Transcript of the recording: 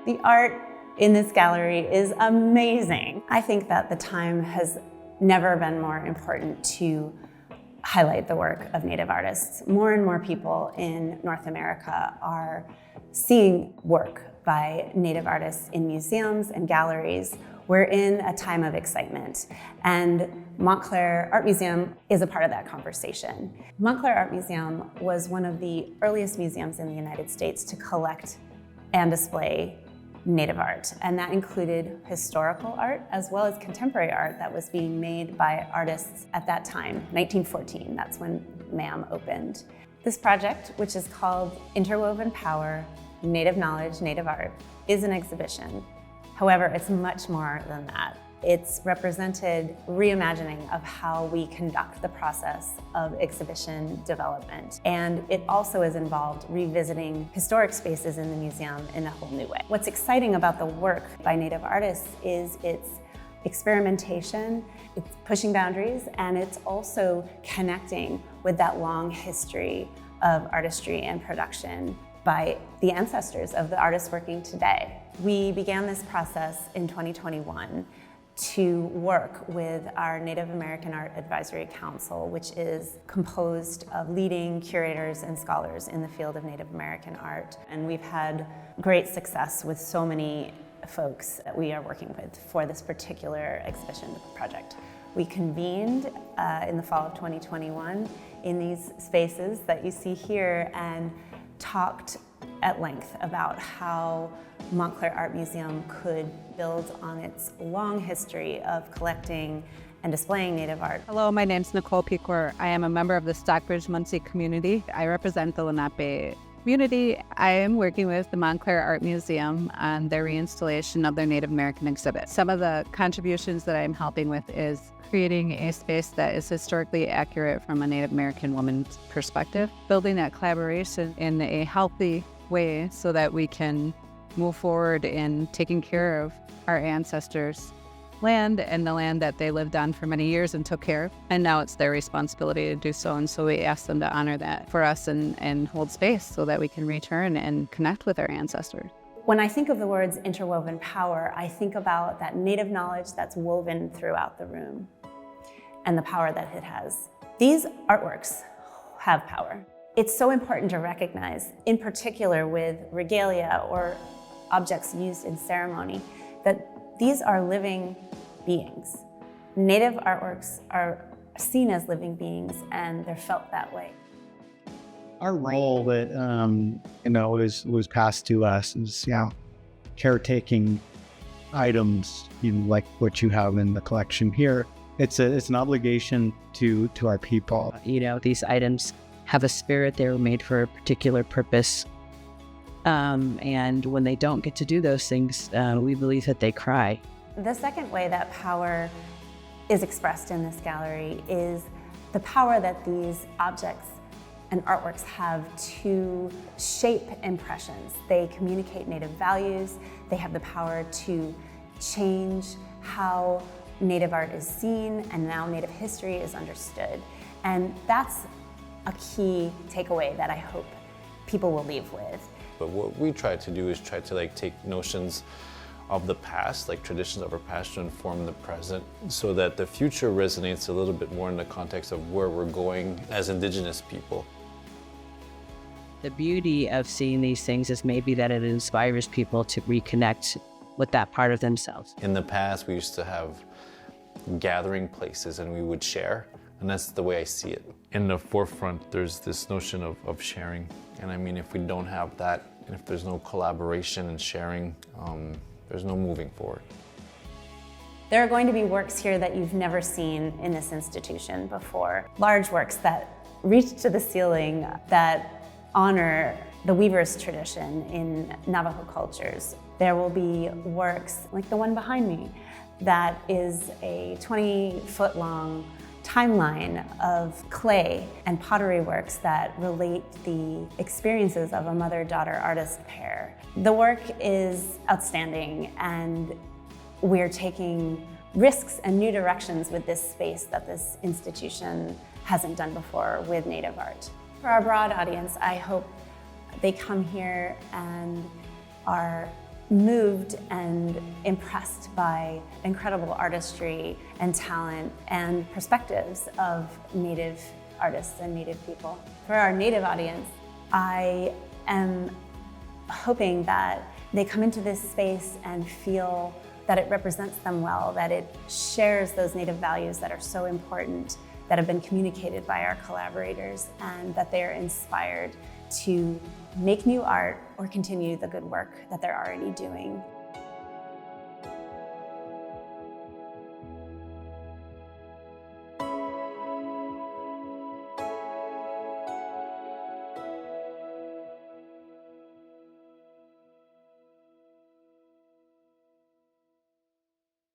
The art in this gallery is amazing. I think that the time has never been more important to highlight the work of Native artists. More and more people in North America are seeing work by Native artists in museums and galleries. We're in a time of excitement, and Montclair Art Museum is a part of that conversation. Montclair Art Museum was one of the earliest museums in the United States to collect and display Native art, and that included historical art as well as contemporary art that was being made by artists at that time, 1914, that's when MAM opened. This project, which is called Interwoven Power, Native Knowledge, Native Art, is an exhibition. However, it's much more than that. It's represented reimagining of how we conduct the process of exhibition development. And it also is involved revisiting historic spaces in the museum in a whole new way. What's exciting about the work by Native artists is its experimentation, it's pushing boundaries, and it's also connecting with that long history of artistry and production by the ancestors of the artists working today. We began this process in 2021 to work with our Native American Art Advisory Council, which is composed of leading curators and scholars in the field of Native American art. And we've had great success with so many folks that we are working with for this particular exhibition project. We convened in the fall of 2021 in these spaces that you see here and talked at length about how Montclair Art Museum could build on its long history of collecting and displaying Native art. Hello, my name's Nicole Piquer. I am a member of the Stockbridge-Munsee community. I represent the Lenape community. I am working with the Montclair Art Museum on their reinstallation of their Native American exhibit. Some of the contributions that I'm helping with is creating a space that is historically accurate from a Native American woman's perspective, building that collaboration in a healthy way so that we can move forward in taking care of our ancestors' land and the land that they lived on for many years and took care of. And now it's their responsibility to do so. And so we ask them to honor that for us and hold space so that we can return and connect with our ancestors. When I think of the words interwoven power, I think about that Native knowledge that's woven throughout the room and the power that it has. These artworks have power. It's so important to recognize, in particular with regalia or objects used in ceremony, that these are living beings. Native artworks are seen as living beings, and they're felt that way. Our role that was passed to us is caretaking items, like what you have in the collection here. It's an obligation to our people. These items have a spirit. They were made for a particular purpose. And when they don't get to do those things, we believe that they cry. The second way that power is expressed in this gallery is the power that these objects and artworks have to shape impressions. They communicate Native values. They have the power to change how Native art is seen and now Native history is understood. And that's a key takeaway that I hope people will leave with. But what we try to do is try to take notions of the past, like traditions of our past, to inform the present so that the future resonates a little bit more in the context of where we're going as Indigenous people. The beauty of seeing these things is maybe that it inspires people to reconnect with that part of themselves. In the past, we used to have gathering places and we would share, and that's the way I see it. In the forefront, there's this notion of sharing. And I mean, if we don't have that, and if there's no collaboration and sharing, there's no moving forward. There are going to be works here that you've never seen in this institution before. Large works that reach to the ceiling, that honor the weaver's tradition in Navajo cultures. There will be works like the one behind me that is a 20-foot long timeline of clay and pottery works that relate the experiences of a mother-daughter artist pair. The work is outstanding, and we're taking risks and new directions with this space that this institution hasn't done before with Native art. For our broad audience, I hope they come here and are moved and impressed by incredible artistry and talent and perspectives of Native artists and Native people. For our Native audience, I am hoping that they come into this space and feel that it represents them well, that it shares those Native values that are so important, that have been communicated by our collaborators, and that they are inspired to make new art or continue the good work that they're already doing.